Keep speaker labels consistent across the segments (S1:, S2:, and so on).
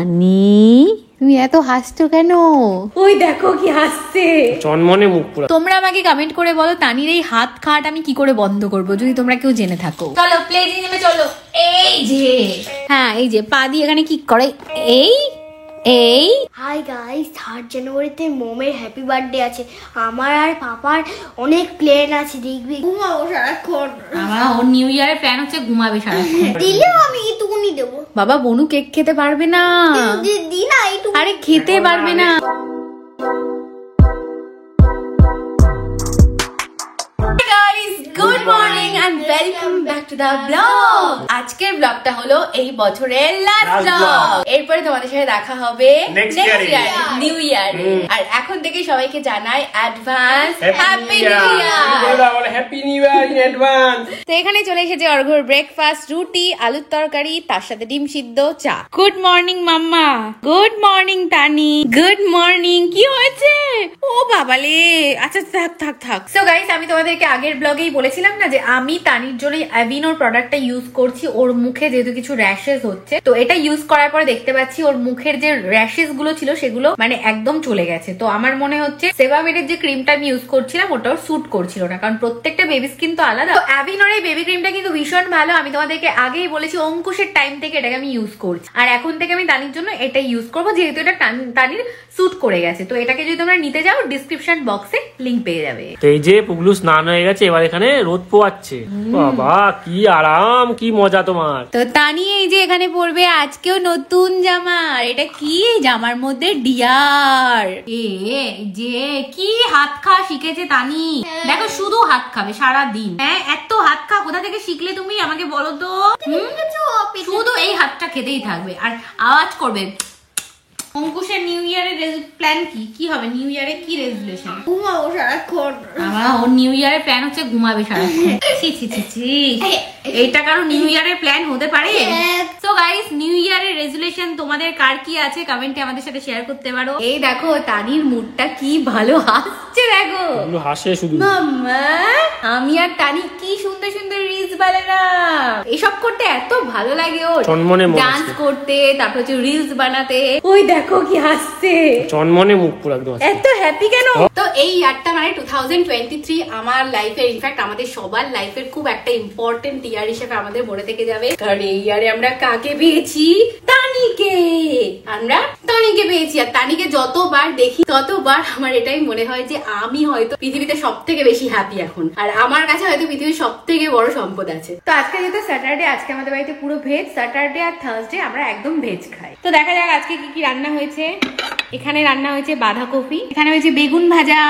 S1: তানি তুমি এত হাসছো কেন? ওই দেখো কি হাসছে,
S2: চনমনে মুখ পুরো।
S1: তোমরা আমাকে কমেন্ট করে বলো তানির এই হাত খাট আমি কি করে বন্ধ করব, যদি তোমরা কেউ জেনে থাকো। চলো প্লেটে নেমে চলো। এই যে হ্যাঁ, এই যে পা দিয়ে এখানে কি করে, এই এই
S3: হাই গাইস, 3rd জানুয়ারিতে মোমের হ্যাপি বার্থডে আছে। আমার আর পাপার অনেক প্ল্যান আছে, দেখবি ঘুমাবো সারাক্ষণ।
S1: আমার ওর নিউ ইয়ারের প্ল্যান হচ্ছে ঘুমাবে সারাক্ষণ।
S3: দিলেও আমি একটুকুনি দেবো।
S1: বাবা বনু কেক খেতে পারবে না।
S3: দি না একটু।
S1: আরে খেতে পারবে না। Good morning and welcome back to the blog. আজকের ব্লগটা হলো এই বছরের লাস্ট ব্লগ। এরপরে তোমাদের সাথে দেখা হবে নেক্সট ইয়ার নিউ ইয়ার। আর এখন থেকে সবাইকে জানাই advance happy new year.
S2: Happy new year in advance.
S1: তো এখানে চলে এসেছে অর্ঘর ব্রেকফাস্ট, রুটি, আলুর তরকারি, তার সাথে ডিম সিদ্ধ, চা। Good morning mamma. Good morning Tani. Good morning. কি হয়েছে? ও বাবালে, আচ্ছা থাক থাক থাক। সো গাইস, আমি তোমাদেরকে আগের ব্লগেই বলেছিলাম না যে আমি তানির জন্য অ্যাভিনোর প্রোডাক্টটা ইউজ করছি। ওর মুখে যেহেতু কিছু র্যাশেস হচ্ছে, তো এটা ইউজ করার পরে দেখতে পাচ্ছি ওর মুখের যে র্যাশেস গুলো ছিল সেগুলো মানে একদম চলে গেছে। তো আমার মনে হচ্ছে সেবামেডের যে ক্রিমটা আমি ইউজ করছিলাম ওটাও স্যুট করছিল না, কারণ প্রত্যেকটা বেবি স্কিন তো আলাদা। তো অ্যাভিনোর এই বেবি ক্রিমটা কিন্তু ভীষণ ভালো। আমি তোমাদেরকে আগেই বলেছি, অঙ্কুশের টাইম থেকে এটাকে আমি ইউজ করছি, আর এখন থেকে আমি তানির জন্য এটাই ইউজ করবো, যেহেতু এটা তানির স্যুট করে গেছে। তো এটাকে যদি তোমরা নিতে যাও ডিসক্রিপশন বক্সে লিংক পেয়ে যাবে।
S2: তো এই যে পুগলু স্নান হয়ে গেছে, এবার এখানে রোদ পোয়াচ্ছে। বাবা কি আরাম, কি মজা তোমার।
S1: তো তানি এই যে এখানে পরবে আজকেও নতুন জামা। এটা কি জামার মধ্যে ডিয়ার, এ যে কি হাত খাওয়া শিখেছে তানি। দেখো শুধু হাত খাবে সারা দিন। হ্যাঁ, এত হাত খাওয়া কোথা থেকে শিখলে তুমি আমাকে বলো তো? শুধু এই হাতটা খেতেই থাকবে আর আওয়াজ করবে। অঙ্কুশের নিউ ইয়ারের প্ল্যান কি? কি হবে নিউ ইয়ারে? কি রেজুলেশন?
S3: ঘুমাবো সারাক্ষণ।
S1: আমার ওর নিউ ইয়ারের প্ল্যান হচ্ছে ঘুমাবে সারাক্ষণ। ছি ছি ছি ছি, এইটা কারো নিউ ইয়ারের প্ল্যান হতে পারে? সো গাইস, নিউ ইয়ারের রেজুলেশন তোমাদের কার কি আছে কমেন্টে আমাদের সাথে শেয়ার করতে পারো। এই দেখো তানির মুডটা কি ভালো হাসছে, দেখো
S2: হাসে শুধু।
S1: মাম্মা আমি আর তানি কি সুন্দর সুন্দর রিলস বানালাম। এসব করতে এত ভালো লাগে ওর, ডান্স করতে, তারপর হচ্ছে রিলস বানাতে। ওই দেখো কি হাসছে,
S2: চনমনে মুখ পুরো একদম।
S1: এত হ্যাপি কেন? তো এই ইয়ারটা মানে 2023 আমার লাইফের, ইনফ্যাক্ট আমাদের সবার লাইফের খুব একটা ইম্পর্টেন্ট ইয়ার হিসেবে আমাদের মনে থেকে যাবে। কারণ এই ইয়ারে আমরা কাকে পেয়েছি? তানিকে। আমরা তানিকে পেয়েছি। আর তানিকে যতবার দেখি ততবার আমার এটাই মনে হয় যে আমি হয়তো পৃথিবীতে সব থেকে বেশি হ্যাপি এখন, আর আমার কাছে হয়তো পৃথিবীর সব থেকে বড় সম্পদ আছে। তো আজকে যেহেতু স্যাটারডে, আজকে আমাদের বাড়িতে পুরো ভেজ। স্যাটারডে আর থার্সডে আমরা একদম ভেজ খাই। তো দেখা যাক আজকে কি কি রান্না হয়েছে। এখানে রান্না হয়েছে বাঁধাকপি, এখানে হয়েছে বেগুন ভাজা,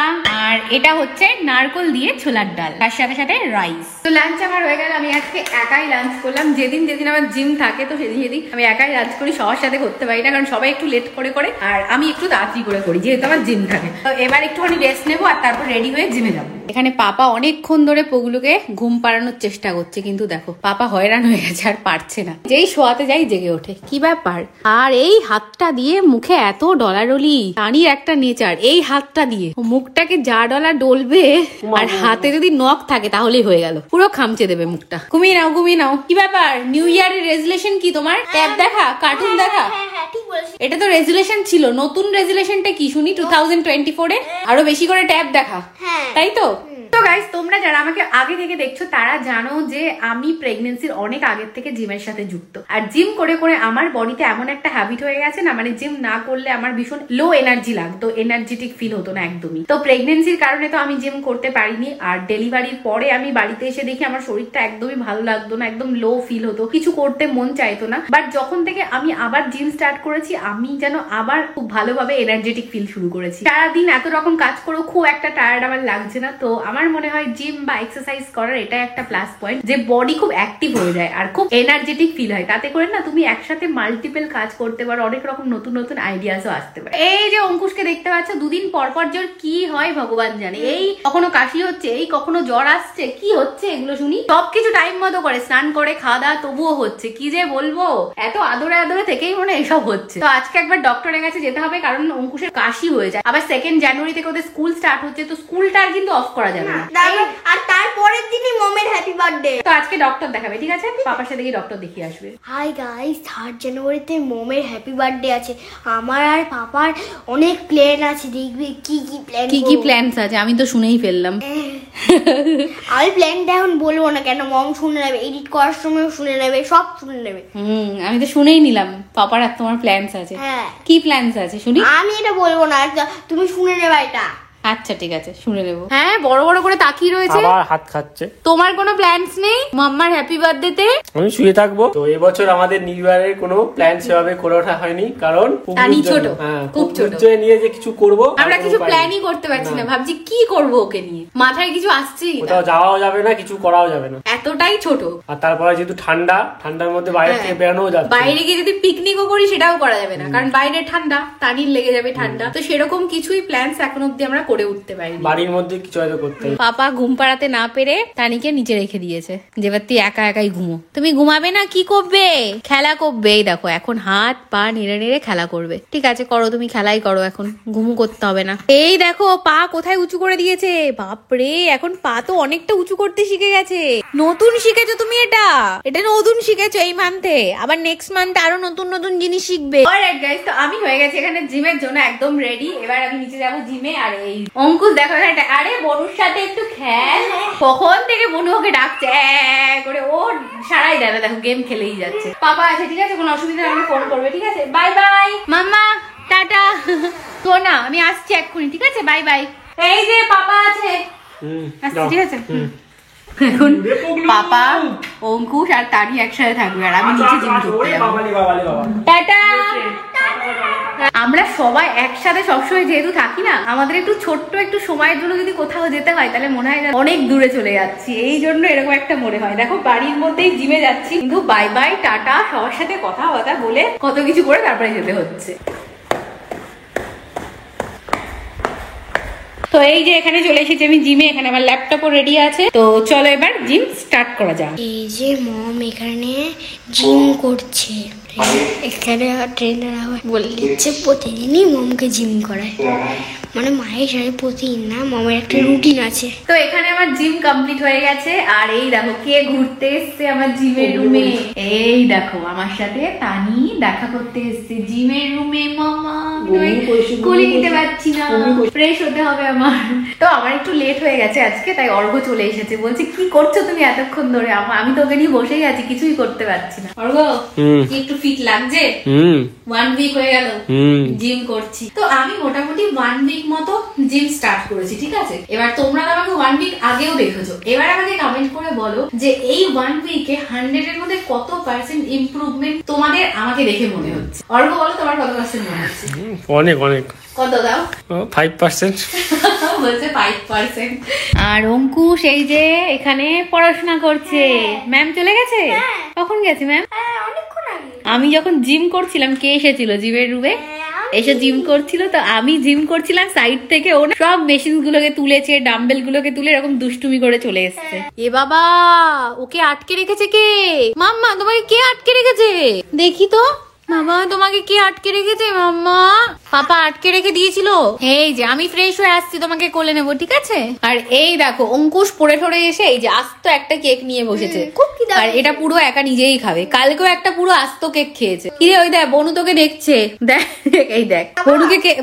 S1: আর এটা হচ্ছে নারকোল দিয়ে ছোলার ডাল, তার সাথে সাথে রাইস। তো লাঞ্চ আমার হয়ে গেল। আমি আজকে একাই লাঞ্চ করলাম। যেদিন যেদিন আমার জিম থাকে তো সেদিন সেদিন আমি একাই লাঞ্চ করি, সবার সাথে করতে পারি না, কারণ সবাই একটু লেট করে করে আর আমি একটু তাড়াতাড়ি করে করি, যেহেতু আমার জিম থাকে। তো এবার একটুখানি রেস্ট নেবো আর তারপর রেডি হয়ে জিমে যাবো। এখানে পাপা অনেকক্ষণ ধরে পগুলুকে ঘুম পাড়ানোর চেষ্টা করছে, কিন্তু দেখো পাপা হয়রান হয়ে গেছে আর পারছে না। যেই শোয়াতে যাই জেগে ওঠে। কি ব্যাপার? আর এই হাতটা দিয়ে মুখে এত ডলাডলি, তানির একটা নেচার, এই হাতটা দিয়ে মুখটাকে যা ডলা ডলবে, আর হাতে যদি নখ থাকে তাহলেই হয়ে গেল, পুরো খামচে দেবে মুখটা। ঘুমিয়ে নাও ঘুমিয়ে নাও। কি ব্যাপার? নিউ ইয়ারের রেজুলেশন কি তোমার? ট্যাব দেখা, কার্টুন দেখা? এটা তো রেজুলেশন ছিল, নতুন রেজুলেশনটা কি শুনি 2024-এ? আরো বেশি করে ট্যাব দেখা, তাই তো? তো গাইস, তোমরা যারা আমাকে আগে থেকে দেখছো তারা জানো যে আমি প্রেগনেন্সির অনেক আগের থেকে জিমের সাথে যুক্ত। আর জিম করে করে আমার বডিতে এমন একটা হ্যাবিট হয়ে গেছে না, মানে জিম না করলে আমার ভীষণ লো এনার্জি লাগতো, এনার্জেটিক ফিল হতো না একদমই। তো প্রেগনেন্সির কারণে তো আমি জিম করতে পারিনি। আর ডেলিভারির পরে আমি বাড়িতে এসে দেখি আমার শরীরটা একদমই ভালো লাগতো না, একদম লো ফিল হতো, কিছু করতে মন চাইতো না। বাট যখন থেকে আমি আবার জিম স্টার্ট করেছি, আমি যেন আবার খুব ভালোভাবে এনার্জেটিক ফিল শুরু করেছি। সারাদিন এত রকম কাজ করেও খুব একটা টায়ার্ড আমার লাগছে না। তো আমার মনে হয় জিম বা এক্সারসাইজ করার এটা একটা প্লাস পয়েন্ট, যে বডি খুব অ্যাক্টিভ হয়ে যায় আর খুব এনার্জেটিক ফিল হয়। তাতে করে না তুমি একসাথে মাল্টিপল কাজ করতে পারো, অনেক রকম নতুন নতুন আইডিয়াসও আসতে পারে। এই যে অঙ্কুশকে দেখতে পাচ্ছ, দুদিন পর পর জ্বর, কি হয় ভগবান জানে। এই কখনো কাশি হচ্ছে, এই কখনো জ্বর আসছে, কি হচ্ছে এগুলো শুনি। সবকিছু টাইম মতো করে স্নান করে খাওয়া দাওয়া, তবুও হচ্ছে। কি যে বলবো, এত আদরে আদরে থেকেই মনে এসব হচ্ছে। তো আজকে একবার ডক্টরের কাছে যেতে হবে, কারণ অঙ্কুশের কাশি হয়ে যায়। আবার 2nd জানুয়ারি থেকে ওদের স্কুল স্টার্ট হচ্ছে, তো স্কুলটা আর কিন্তু অফ করা যাবে না।
S3: আর তারপরের দিনই মমের হ্যাপি বার্থডে।
S1: তো আজকে ডক্টর দেখাবে, ঠিক আছে? পাপার সাথে গিয়ে ডক্টর দেখিয়ে আসবে।
S3: হাই গাইস, 3 জানুয়ারিতে মমের হ্যাপি বার্থডে আছে। আমার আর পাপার অনেক প্ল্যান আছে, দেখবি কি কি প্ল্যান।
S1: কি কি প্ল্যানস আছে আমি তো শুনেই ফেললাম।
S3: আমি প্ল্যানটা এখন বলবো না, কেন মম শুনে নেবে, এডিট করার সময় শুনে নেবে, সব শুনে নেবে।
S1: আমি তো শুনেই নিলাম পাপার আর তোমার প্ল্যানস আছে।
S3: হ্যাঁ,
S1: কি প্ল্যানস আছে শুনি?
S3: আমি এটা বলবো না, তুমি শুনে নেবে এটা।
S1: আচ্ছা ঠিক আছে, শুনে নেবো। হ্যাঁ, বড় বড় করে তাকিয়ে রয়েছে।
S2: আবার হাত খাচ্ছে।
S1: তোমার কোনো প্ল্যানস নেই মাম্মার হ্যাপি বার্থডেতে?
S2: আমি শুয়ে থাকবো। তো এবছর আমাদের নিউ ইয়ারের কোনো প্ল্যান সেভাবে করে ওঠা হয়নি, কারণ
S1: টানি ছোট, খুব ছোট।
S2: নিয়ে যে কিছু করব,
S1: আমরা কিছু প্ল্যানই করতে পারছি না। ভাবছি কি করব ওকে নিয়ে, মাথায় কিছু আসছেই না।
S2: কোথাও যাওয়াও যাবে না, কিছু করাও যাবে না,
S1: এতটাই ছোট।
S2: আর তারপরে যেহেতু ঠান্ডার মধ্যে বাইরে থেকে বেরানোও যাবে,
S1: বাইরে গিয়ে যদি পিকনিকও করি সেটাও করা যাবে না, কারণ বাইরে ঠান্ডা, টানির লেগে যাবে ঠান্ডা। তো সেরকম কিছুই প্ল্যানস এখন অব্দি আমরা করে উঠতে পারিনি।
S2: বাড়ির মধ্যে কিছু হয়তো করতে হবে।
S1: পাপা ঘুম পাড়াতে না পেরে তানিকে নিচে রেখে দিয়েছে, যেবার তুই একা একাই ঘুমো। তুমি ঘুমাবে না, কি করবে? খেলা করবে। এই দেখো এখন হাত পা নেড়ে নেড়ে খেলা করবে। ঠিক আছে, করো, তুমি খেলাই করো, এখন ঘুমু করতে হবে না। এই দেখো পা কোথায় উঁচু করে দিয়েছে, বাপরে! এখন পা তো অনেকটা উঁচু করতে শিখে গেছে। নতুন শিখেছো তুমি, এটা নতুন শিখেছো এই মান্থে, আবার নেক্সট মান্থে আরো নতুন নতুন জিনিস শিখবে। অলরাইট গাইস, তো আমি হয়ে গেছি এখানে জিমের জন্য একদম রেডি। এবার আমি নিচে যাবো জিমে। আর এই অঙ্কুশ দেখো, আরে বনুর সাথে একটু খেল। কখন থেকে বনু ওকে ডাকছে করে, ও সারাই দেয় না, দেখো গেম খেলেই যাচ্ছে। পাপা আছে, ঠিক আছে, কোনো অসুবিধা হলে ফোন করবে, ঠিক আছে? বাই বাই মাম্মা, টাটা। তো না, আমি আসছি এক্ষুনি, ঠিক আছে? Bye bye. এই যে পাপা আছে, আসছি, ঠিক আছে? এখন পাপা, অঙ্কুশ আর তানি একসাথে থাকবে, আর আমি নিচে জিম করতে যাবো। টাটা। আমরা সবাই একসাথে সবসময় যেহেতু থাকি না, আমাদের একটু ছোট্ট একটু সময়ের জন্য যদি কোথাও যেতে হয়, তাহলে মনে হয় অনেক দূরে চলে যাচ্ছি। এই জন্য এরকম একটা মনে হয়। দেখো বাড়ির মধ্যেই জিমে যাচ্ছি, কিন্তু বাই বাই টাটা সবার সাথে কথা বলে কত কিছু করে তারপরে যেতে হচ্ছে। তো এই যে এখানে চলে এসেছি আমি জিমে, এখানে আমার ল্যাপটপও রেডি আছে। তো চলো এবার জিম স্টার্ট করা যাক।
S3: এই যে মম এখানে জিম করছে, এখানে ট্রেনার আবার বলে দিচ্ছে প্রতিদিনই মমকে জিম করায়, মানে মায়ের সাথে প্রতিদিন না, মমের একটা রুটিন আছে।
S1: তো এখানে আমার জিম কমপ্লিট হয়ে গেছে। আর এই দেখো কে ঘুরতে এসছে আমার জিমের রুমে। এই দেখো আমার সাথে তানি দেখা করতে এসছে জিমের রুমে। মামা কোলে নিতে পারছি না, ফ্রেশ হতে হবে আমার। তো আমার একটু লেট হয়ে গেছে আজকে, তাই অর্ঘ্য চলে এসেছে। বলছে কি করছো তুমি এতক্ষণ ধরে? আমি তো ওকে নিয়ে বসেই আছি, কিছুই করতে পারছি না। অর্ঘ্য কি একটু ফিট লাগছে? 1 উইক হয়ে গেল জিম করছি। তো আমি মোটামুটি 1 উইক মতো জিম স্টার্ট করেছি, ঠিক আছে? এবার তোমরা আমাকে 1 উইক আগেও দেখেছো, এবার আমাকে কমেন্ট করে বলো যে এই 1 উইকে 100 এর মধ্যে কত পার্সেন্ট ইমপ্রুভমেন্ট তোমাদের আমাকে দেখে মনে হচ্ছে? অর্ঘ্য বলো তোমার কত পার্সেন্ট মনে হচ্ছে?
S2: অনেক অনেক।
S1: কত দাও?
S2: 5%।
S1: বলছে 5%। আর অঙ্কুশ এই যে এখানে পড়াশোনা করছে। ম্যাম চলে গেছে? কখন গেছে ম্যাম? আমি যখন জিম করছিলাম, কে এসেছিল জিমের রুমে? এসে জিম করছিল। তো আমি জিম করছিলাম সাইড থেকে, ও সব মেশিন গুলোকে তুলেছে, ডাম্বেল গুলোকে তুলে এরকম দুষ্টুমি করে চলে এসছে। এ বাবা, ওকে আটকে রেখেছে কে? মাম্মা তোমাকে কে আটকে রেখেছে? দেখি তো। বাবা তোমাকে কে আটকে রেখেছে? মাম্মা পাপা আটকে রেখে দিয়েছিল। এই যে আমি ফ্রেশ হয়ে আসছি, তোমাকে কোলে নেবো, ঠিক আছে? আর এই দেখো অঙ্কুশ পড়ে ঠরে এসে এই যে আস্ত একটা কেক নিয়ে বসেছে। আর এটা পুরো একা নিজেই খাবে। কালকেও একটা পুরো আস্ত কেক খেয়েছে। কিরে ওই দেখ বনু তোকে দেখছে, দেখ এই দেখ।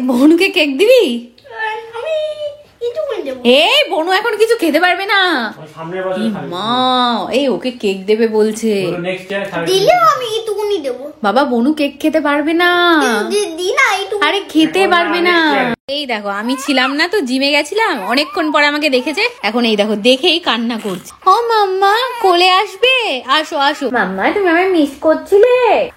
S1: বনুকে কেক দিবি? এই বনু এখন কিছু খেতে পারবে না। মা এই ওকে কেক দেবে বলছে।
S3: দিলেও আমি এইটুকুনি দেবো।
S1: বাবা বনু কেক খেতে পারবে না। আরে খেতে পারবে না। এই দেখো আমি ছিলাম না তো, জিমে গেছিলাম, অনেকক্ষণ পরে আমাকে দেখেছে। এখন এই দেখো দেখেই কান্না করছে। ও মাম্মা কোলে আসবে, আসো আসো। মাম্মা তুমি আমায় মিস করছিলে?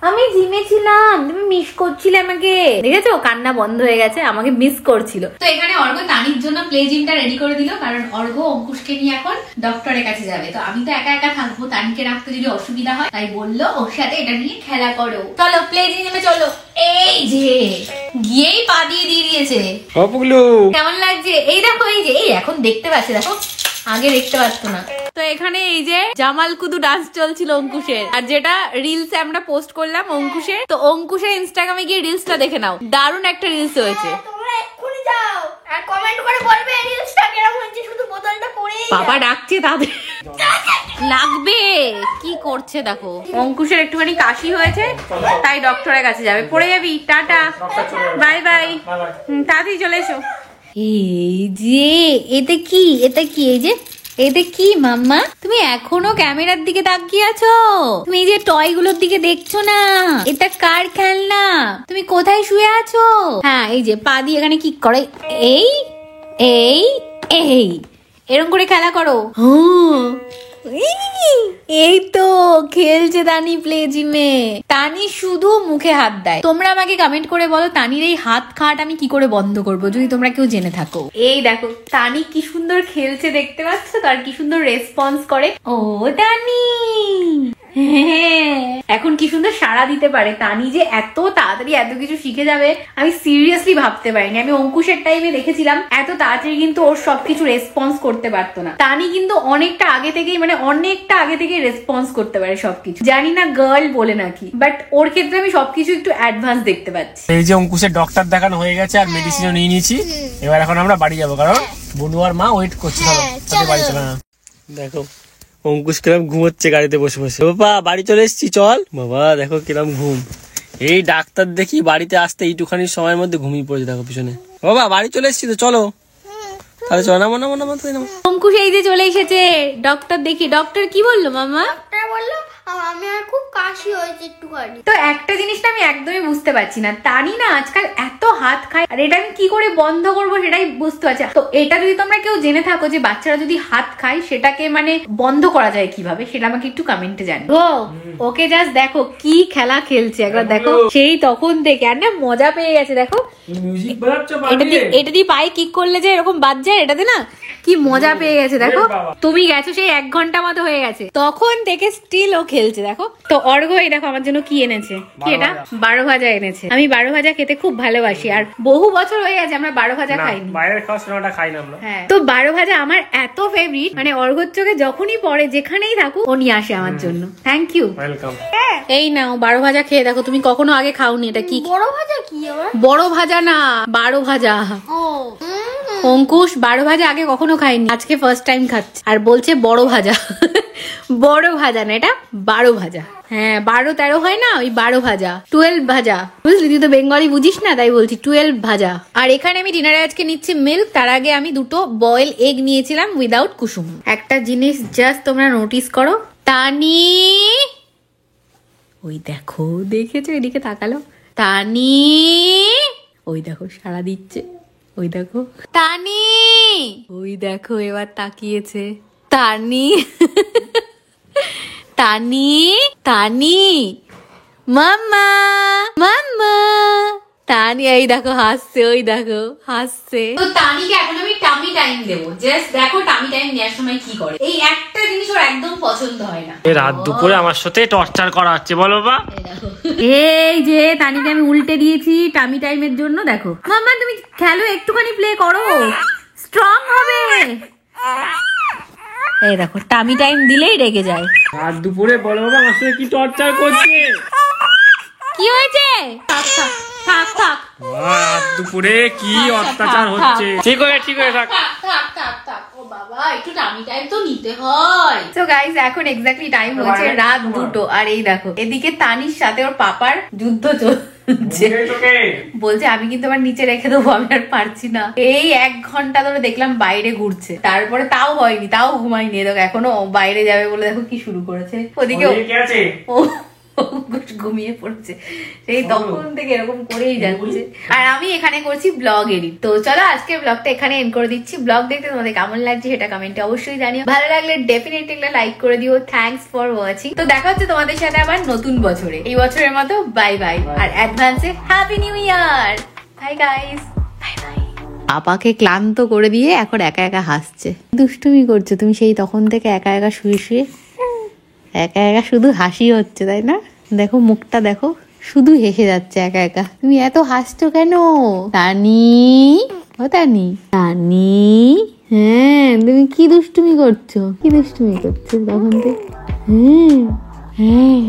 S1: আমি জিমে ছিলাম, তুমি মিস করছিলে আমাকে। দেখেছো কান্না বন্ধ হয়ে গেছে, আমাকে মিস করছিল। তো এখানে অর্ঘ্য তানির জন্য প্লে জিমটা রেডি করে দিল, কারণ অর্ঘ্য অঙ্কুশকে নিয়ে এখন ডক্টরের কাছে যাবে। তো আমি তো একা একা থাকবো, তানিকে রাখতে যদি অসুবিধা হয়, তাই বললো ওর সাথে এটা নিয়ে খেলা করো। চলো প্লে জিমে চলো। এই যে গিয়েই পা দিয়ে দিয়েছে। কেমন লাগছে? এই দেখো এই যে এই এখন দেখতে পাচ্ছে, দেখো আগে দেখতে পাচ্ছ না। তো এখানে এই যে জামাল কুদু ডান্স চলছিল অঙ্কুশের, আর যেটা রিলসে আমরা পোস্ট করলাম অঙ্কুশের। তো অঙ্কুশের ইনস্টাগ্রামে গিয়ে রিলসটা দেখে নাও, দারুণ একটা রিলস হয়েছে।
S3: তোমরা এক্ষুনি যাও আর কমেন্ট করে বলবে রিলসটা এরকম হচ্ছে, শুধু বোতলটা পড়েই
S1: পাপা ডাকছে তাদের লাগবে কি করছে দেখো। অঙ্কুশের একটুখানি কাশি হয়েছে তাই ডক্টরের কাছে যাবে। পড়ে যাবি, টাটা, বাই বাই, তাড়াতাড়ি চলে এসো। এই যে এটা কি, এটা কি, এই যে এটা কি মাম্মা, তুমি এখনো ক্যামেরার দিকে তাকিয়ে আছো? তুমি এই যে টয় গুলোর দিকে দেখছো না? এটা কার খেলনা? তুমি কোথায় শুয়ে আছো? হ্যাঁ এই যে পা দিয়ে এখানে কিক করে, এই এই এই এরকম করে খেলা করো। এই তো খেলছে তানি প্লে জিমে। তানি শুধু মুখে হাত দেয়। তোমরা আমাকে কমেন্ট করে বলো তানির এই হাত খাট আমি কি করে বন্ধ করবো, যদি তোমরা কেউ জেনে থাকো। এই দেখো তানি কি সুন্দর খেলছে, দেখতে পাচ্ছ তার কি সুন্দর রেসপন্স করে। ও তানি এখন কি সুন্দর সাড়া দিতে পারে। তানি যে এত তাড়াতাড়ি এত কিছু শিখে যাবে আমি সিরিয়াসলি ভাবতে পারিনি। আমি অঙ্কুশের টাইমে দেখেছিলাম এত তাড়াতাড়ি কিন্তু ওর সবকিছু রেসপন্স করতে পারতো না। তানি কিন্তু অনেকটা আগে থেকেই, মানে অনেকটা আগে থেকেই রেসপন্স করতে পারে সবকিছু। জানি না গার্ল বলে নাকি, বাট ওর ক্ষেত্রে আমি সবকিছু একটু অ্যাডভান্স দেখতে পাচ্ছি।
S2: এই যে অঙ্কুশের ডক্টর দেখানো হয়ে গেছে আর মেডিসিনও নিয়ে নিয়েছি। এবার এখন আমরা বাড়ি যাবো, কারণ বনু আর মা ওয়েট করছে। বাড়ি চলে না, দেখো অঙ্কুশ কিরম ঘুমোচ্ছে গাড়িতে বসে বসে। বাবা বাড়ি চলে এসেছি, চল। বাবা দেখো কিরম ঘুম। এই ডাক্তার দেখি বাড়িতে আসতে এইটুখানি সময়ের মধ্যে ঘুমিয়ে পড়েছে, দেখো পিছনে। বাবা বাড়ি চলে এসেছি তো, চলো তাহলে চলো। নামো নামো নামো, তুই নামো।
S1: অঙ্কুশ এই যে চলে এসেছে। ডক্টর দেখি, ডক্টর কি বললো মামা?
S3: ডক্টর বললো আমি আর খুব কাশি হয়েছে একটুখানি।
S1: তো একটা জিনিসটা আমি একদমই বুঝতে পারছি না, তানি না আজকাল এত হাত খায়, আর এটা আমি কি করে বন্ধ করবো সেটাই বুঝতে পারছি। তো এটা যদি তোমরা কেউ জেনে থাকো যে বাচ্চারা যদি হাত খায় সেটাকে মানে বন্ধ করা যায় কিভাবে, সেটা আমাকে একটু কমেন্টে জানি। ও ওকে জাস্ট দেখো কি খেলা খেলছে, একবার দেখো সেই তখন থেকে আর না মজা পেয়ে গেছে। দেখো এটা দিয়ে পায়ে কিক করলে যে এরকম বাদ যায়, এটাতে না কি মজা পেয়ে গেছে। দেখো তুমি গেছো সেই 1 ঘন্টা মতো হয়ে গেছে, তখন থেকে স্টিল ও খেলছে। দেখো তো অর্ঘ এই দেখো আমার জন্য কি এনেছে, কি এটা 12 ভাজা এনেছে। আমি 12 ভাজা খেতে খুব ভালোবাসি, আর বহু বছর হয়ে গেছে আমরা 12 ভাজা খাইনি।
S2: বাইরের খাওয়া সোনাটা খাই না আমরা।
S1: হ্যাঁ তো 12 ভাজা আমার এত ফেভারিট, মানে অর্ঘর চোখে যখনই পড়ে যেখানেই থাকুক ও নিয়ে আসে আমার জন্য। Thank you,
S2: welcome.
S1: এই নাও 12 ভাজা খেয়ে দেখো, তুমি কখনো আগে খাওনি। এটা কি
S3: বড় ভাজা? কি আবার
S1: বড় ভাজা না, 12 ভাজা।
S3: ও
S1: অঙ্কুশ 12 ভাজা আগে কখনো খাইনি, আজকে ফার্স্ট টাইম খাচ্ছে আর বলছে বড় ভাজা। বড় ভাজা না, এটা 12 ভাজা। হ্যাঁ 12-13 হয় না, ওই 12 ভাজা, 12 ভাজা। বুঝলি, তুই তো বেঙ্গলি বুঝিস না তাই বলছি 12 ভাজা। আর এখানে আমি ডিনারে আজকে নিচ্ছি মিল্ক। তার আগে আমি 2টো বয়েল এগ নিয়েছিলাম উইদাউট কুসুম। একটা জিনিস জাস্ট তোমরা নোটিস করো, তানি ওই দেখো, দেখেছো এদিকে তাকালো, তানি ওই দেখো সাড়া দিচ্ছে, ওই দেখো তানি, ওই দেখো এবার তাকিয়েছে তানি। তানি তানি মাম্মা মাম্মা, তানি এই দেখো হাসছে, ওই দেখো হাসছে। তো তানিকে এখন আমি টামি টাইম দেবো। জাস্ট দেখো টামি টাইম নেওয়ার সময় কি করে। এই একটা জিনিস ওর একদম পছন্দ হয় না,
S2: এই রাত দুপুরে আমার সাথে টর্চার করা হচ্ছে। বলো বাবা,
S1: এই যে তানিকে আমি উল্টে দিয়েছি টামি টাইমের জন্য। দেখো মাম্মা তুমি খেলো, একটুখানি প্লে করো, স্ট্রং হবে। এই দেখো টামি টাইম দিলেই রেগে যায়।
S2: রাত দুপুরে বলো বাবা আমার সাথে কি টর্চার করছে।
S1: কি হয়েছে? থাক থাক থাক থাক,
S2: রাত দুপুরে কি অত্যাচার হচ্ছে। ঠিক হয়ে থাক।
S1: থাক থাক থাক, ও বাবা একটু টামি টাইম তো নিতে হয়। সো গাইস এখন এক্স্যাক্টলি টাইম হচ্ছে রাত 2টো, আর এই দেখো এদিকে তানির সাথে ওর পাপার যুদ্ধ চলছে। বলছে আমি কিন্তু আমার নিচে রেখে দেবো, আমি আর পারছি না। এই 1 ঘন্টা ধরে দেখলাম বাইরে ঘুরছে, তারপরে তাও হয়নি, তাও ঘুমাইনি। দেখো এখনো বাইরে যাবে বলে দেখো কি শুরু করেছে। ওদিকে ও ঘুমিয়ে পড়ছে, সেই তখন থেকে এরকম করেই যাচ্ছে। আর আমি এখানে করছি ব্লগ এডিট। তো চলো আজকের ব্লগটা এখানে এন্ড করে দিচ্ছি। ব্লগ দেখতে তোমাদের কেমন লাগছে সেটা কমেন্টে অবশ্যই জানিও। ভালো লাগলে ডেফিনেটলি একটা লাইক করে দিও। Thanks for watching. তো দেখা হচ্ছে তোমাদের সাথে আবার নতুন বছরে। এই বছরের মতো বাই বাই, আর অ্যাডভান্সে happy new year. Bye guys, bye bye. পাপাকে ক্লান্ত করে দিয়ে এখন একা একা হাসছে। দুষ্টুমি করছো তুমি সেই তখন থেকে একা একা শুয়ে শুয়ে, একা একা শুধু হাসি হচ্ছে তাই না? দেখো মুখটা দেখো, শুধু হেসে যাচ্ছে একা একা। তুমি এত হাসছো কেন তানি? ও তানি, তানি হ্যাঁ তুমি কি দুষ্টুমি করছো, কি দুষ্টুমি করছো তখন থেকে? হ্যাঁ হ্যাঁ